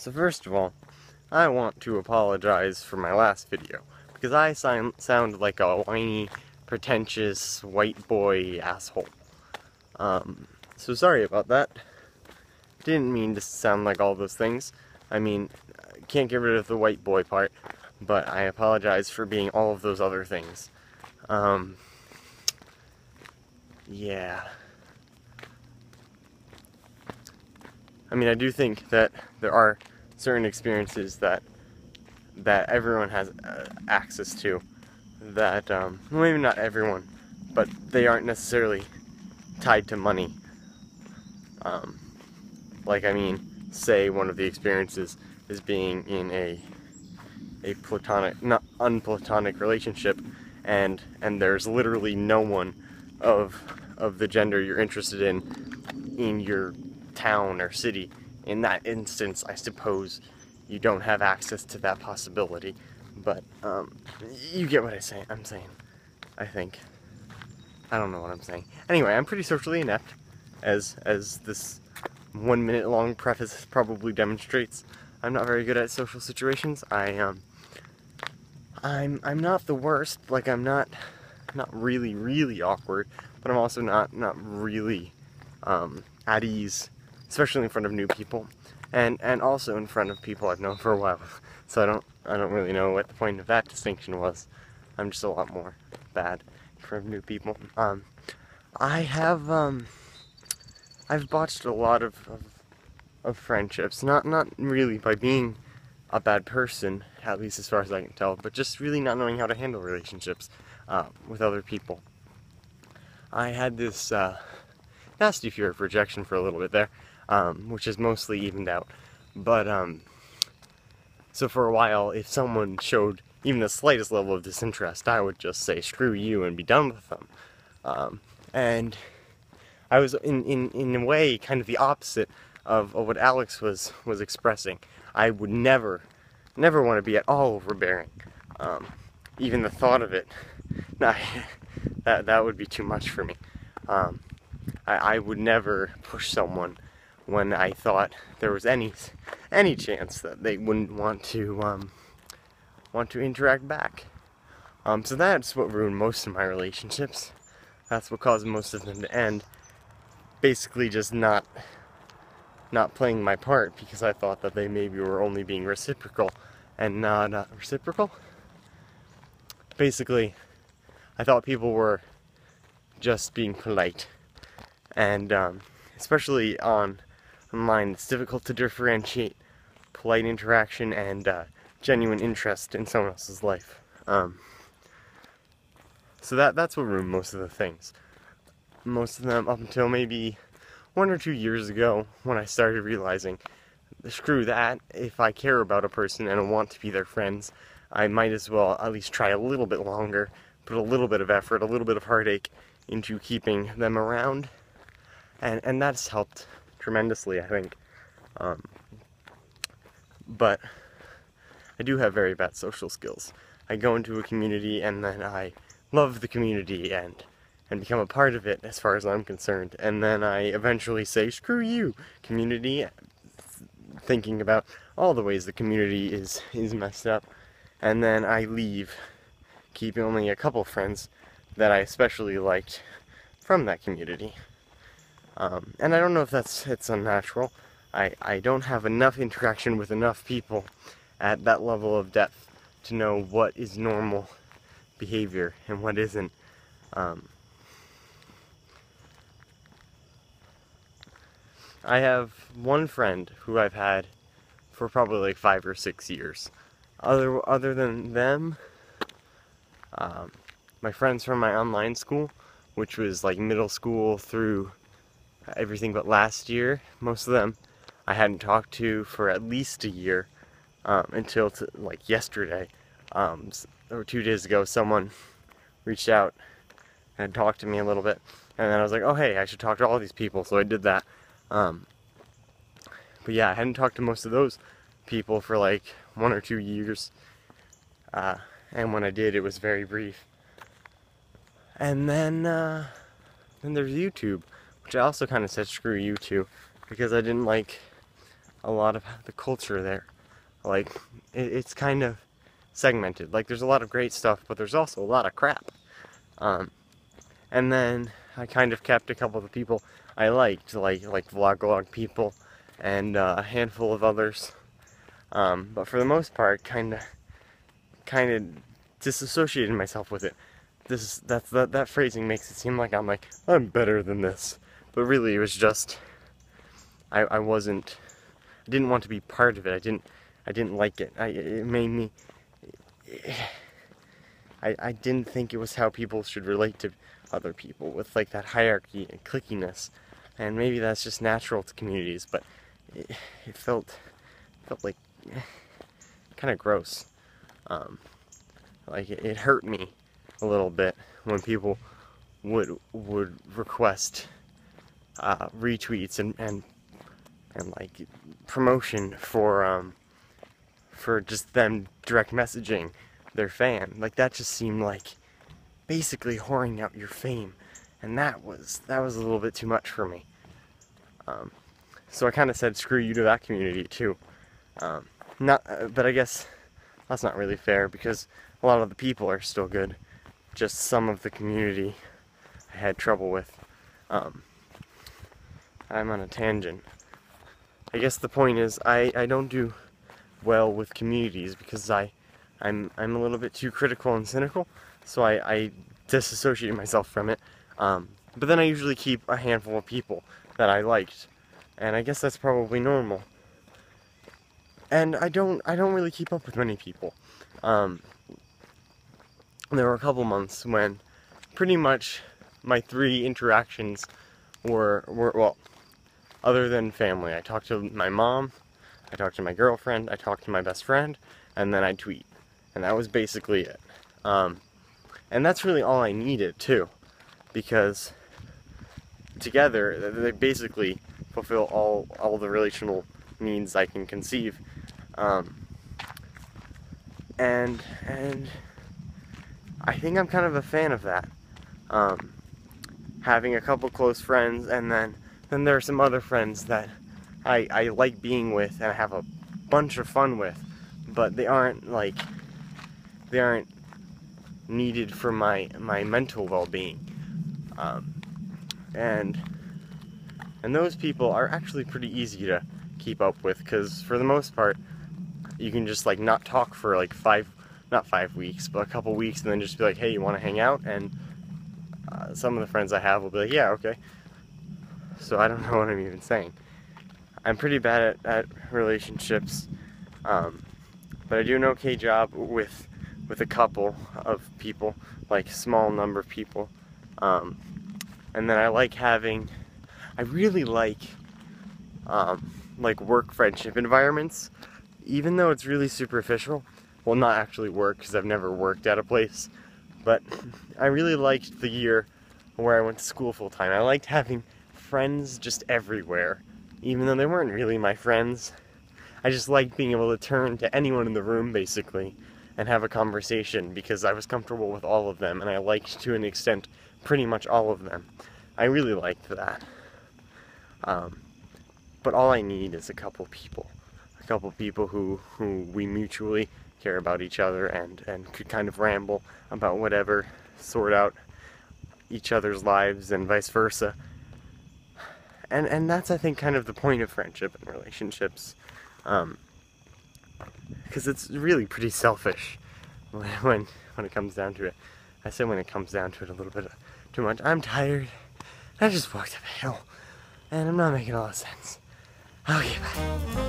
So first of all, I want to apologize for my last video, because I sound like a whiny, pretentious, white boy asshole. So sorry about that. Didn't mean to sound like all those things. I mean, can't get rid of the white boy part, but I apologize for being all of those other things. Yeah. I mean, I do think that there are certain experiences that everyone has access to. That, well, maybe not everyone, but they aren't necessarily tied to money. Like, I mean, say one of the experiences is being in a platonic, not unplatonic relationship, and there's literally no one of the gender you're interested in your town or city. In that instance, I suppose you don't have access to that possibility. But you get what I'm saying. I think. I don't know what I'm saying. Anyway, I'm pretty socially inept, as this 1 minute long preface probably demonstrates. I'm not very good at social situations. I'm not the worst. Like, I'm not really awkward, but I'm also not really at ease, especially in front of new people, and also in front of people I've known for a while. So I don't really know what the point of that distinction was. I'm just a lot more bad in front of new people. I've botched a lot of friendships, not really by being a bad person, at least as far as I can tell, but just really not knowing how to handle relationships with other people. I had this nasty fear of rejection for a little bit there, which is mostly evened out. But so for a while, if someone showed even the slightest level of disinterest, I would just say screw you and be done with them. And I was in a way kind of the opposite of what Alex was expressing. I would never want to be at all overbearing. Even the thought of it, nah, that would be too much for me. I would never push someone when I thought there was any chance that they wouldn't want to interact back. So that's what ruined most of my relationships. That's what caused most of them to end. Basically, just not playing my part because I thought that they maybe were only being reciprocal and not reciprocal. Basically, I thought people were just being polite, and especially online, it's difficult to differentiate polite interaction and genuine interest in someone else's life. So that's what ruined most of the things. Most of them up until maybe 1 or 2 years ago, when I started realizing, screw that, if I care about a person and I want to be their friends, I might as well at least try a little bit longer, put a little bit of effort, a little bit of heartache into keeping them around, and that's helped tremendously, I think. But I do have very bad social skills. I go into a community and then I love the community and become a part of it as far as I'm concerned, and then I eventually say, screw you, community, thinking about all the ways the community is messed up, and then I leave, keeping only a couple friends that I especially liked from that community. And I don't know if it's unnatural. I don't have enough interaction with enough people at that level of depth to know what is normal behavior and what isn't. I have one friend who I've had for probably like 5 or 6 years. Other than them, my friends from my online school, which was like middle school through everything but last year, most of them I hadn't talked to for at least a year, until like yesterday, or 2 days ago, someone reached out and talked to me a little bit, and then I was like, oh hey, I should talk to all these people, so I did that. But yeah, I hadn't talked to most of those people for like 1 or 2 years, and when I did, it was very brief. And then there's YouTube, which I also kind of said screw you to, because I didn't like a lot of the culture there. Like, it's kind of segmented. Like, there's a lot of great stuff, but there's also a lot of crap. And then I kind of kept a couple of the people I liked, like vlog people and a handful of others. But for the most part, kind of disassociated myself with it. That phrasing makes it seem like I'm better than this, but really it was just I didn't want to be part of it. I didn't like it. It made me. I didn't think it was how people should relate to other people, with like that hierarchy and clickiness. And maybe that's just natural to communities, but it felt like kind of gross. Like it hurt me a little bit when people would request retweets and like promotion for just them direct messaging their fan. Like, that just seemed like basically whoring out your fame, and that was a little bit too much for me. So I kind of said screw you to that community too. But I guess that's not really fair, because a lot of the people are still good. Just some of the community I had trouble with. I'm on a tangent. I guess the point is I don't do well with communities because I'm a little bit too critical and cynical, so I disassociate myself from it. But then I usually keep a handful of people that I liked, and I guess that's probably normal. And I don't really keep up with many people. There were a couple months when pretty much my 3 interactions were well, other than family. I talked to my mom, I talked to my girlfriend, I talked to my best friend, and then I'd tweet. And that was basically it. And that's really all I needed too, because together they basically fulfill all the relational needs I can conceive. And I think I'm kind of a fan of that. Having a couple close friends, and then there are some other friends that I like being with and I have a bunch of fun with, but they aren't needed for my mental well-being. And those people are actually pretty easy to keep up with, because for the most part you can just like not talk for like not 5 weeks, but a couple weeks, and then just be like, hey, you want to hang out? And some of the friends I have will be like, yeah, okay. So I don't know what I'm even saying. I'm pretty bad at relationships, but I do an okay job with a couple of people, like small number of people. And then I really like work friendship environments, even though it's really superficial. Well, not actually work, because I've never worked at a place, but I really liked the year where I went to school full time. I liked having friends just everywhere, even though they weren't really my friends. I just liked being able to turn to anyone in the room, basically, and have a conversation, because I was comfortable with all of them, and I liked, to an extent, pretty much all of them. I really liked that. But all I need is a couple people who we mutually care about each other and could kind of ramble about whatever, sort out each other's lives and vice versa. And that's, I think, kind of the point of friendship and relationships. Because it's really pretty selfish when it comes down to it. I say when it comes down to it a little bit too much. I'm tired. I just walked up a hill, and I'm not making a lot of sense. Okay, bye.